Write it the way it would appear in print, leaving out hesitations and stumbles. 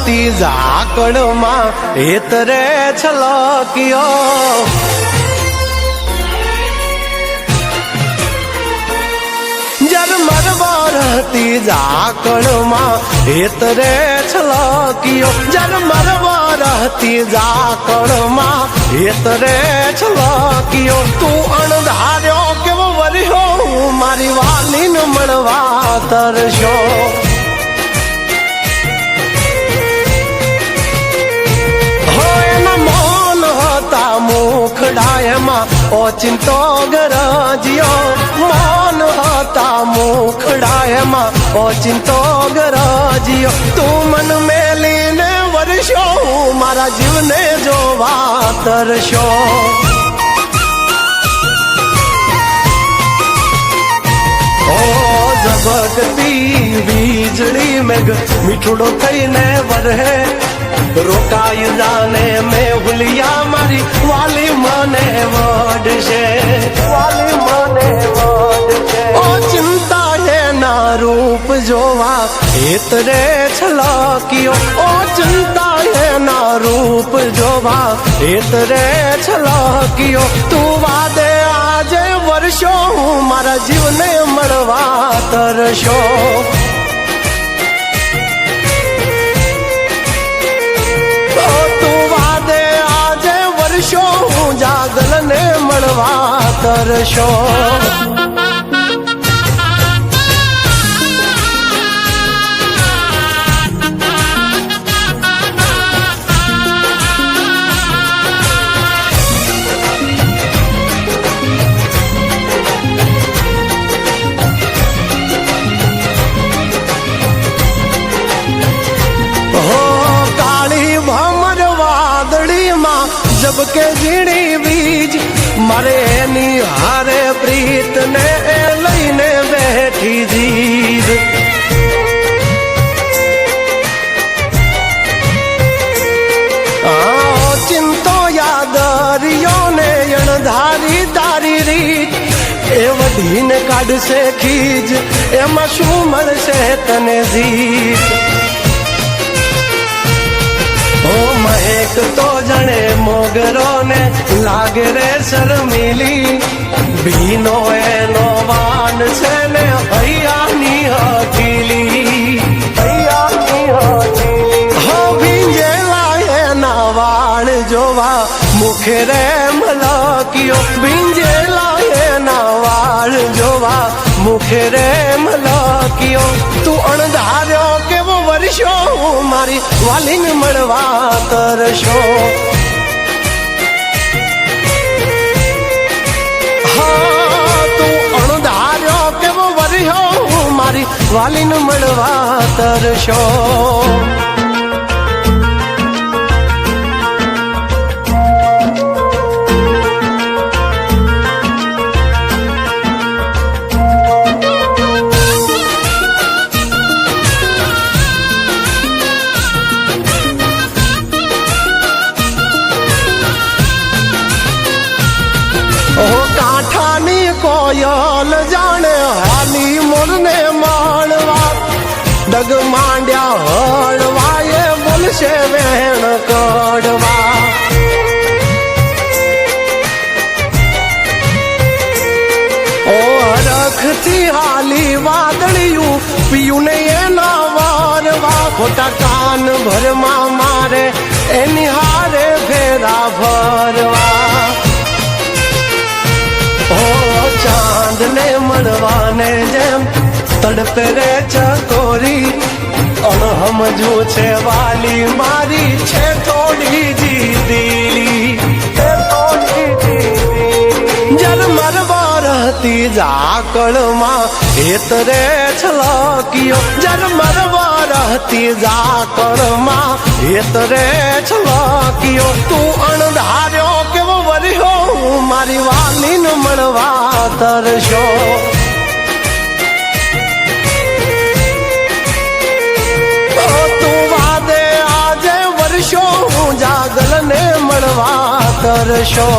વરહતી ઝાકળમાં હેતરે છલક્યો ઝરમર વરહતી ઝાકળમાં હેતરે છલક્યો ઝરમર વરહતી ઝાકળમાં હેતરે છલક્યો તું અણધાર્યો કેવો વર્યો મારી વાલીને મળવા તરશો મુખડાયમાં ઓચિંતો ગરજ્યો મૌન હતા મુખડાયમાં ઓચિંતો ગરજ્યો તું મન મેલીને વર્ષો મારા જીવને જોવા તરશો ઝબકતી વીજળી મેઘ મીઠડો થઈને વરહે રોકાઈ જાને મેં ભૂલિયા મારી વાલી મને વડશે વાલી મને વડશે ઓ ચિંતા એના રૂપ જોવા હેતરે છલક્યો ઓ ચિંતા એના રૂપ જોવા હેતરે છલક્યો તું વાદે આજે વર્ષો મારા જીવને મળવા તરશો જાગલને મળવા તરશો જબકે ઝીણી બીજ મારે એની હારે પ્રીત ને લઈને બેઠી જીદ ચિંતો યાદરિયો ને અણધારી તારી રીત એ વધીને કાઢશે ખીજ એમાં શું મળશે તને જીત મહેક તો જણે મોગરો ને લાગે રે શર્મિલી ભીનો એનો વાન છે ને હૈયાની હકીલી હૈયાની હકીલી હો ભીંજેલા એના વાણ જોવા મુખે રે મલક્યો ભીંજેલા એના વાળ જોવા મુખે રે મલક્યો તું અણધાર્યો કેવો વર્ષો મારી વાલીને મળવા તરશો હા તું અણધાર્યો કેવો વર્યો મારી વાલીને મળવા તરશો કાંઠાની કોયલ જાણે હાલી મોરને માણવા ડગ માંડ્યા હળવા એ બોલશે વેણ કડવા ઓ રખથી હાલી વાદળિયું પિયું ને એના વારવા ખોટા કાન ભરમાં મારે એની હારે ફેરા ભરવા ચાંદ ને મળવાને જેમ તડપે રે ચકોરી અણહમજુ છે વાલી મારી છે થોડી જીદીલી ઝરમર વરહતી ઝાકળમાં હેતરે છલક્યો ઝરમર વરહતી ઝાકળમાં હેતરે છલક્યો તું અણધાર્યો કેવો વર્યો મારી વાલીને મળવા તરશો તું વાદે આજે વર્ષો જાગલને મળવા તરશો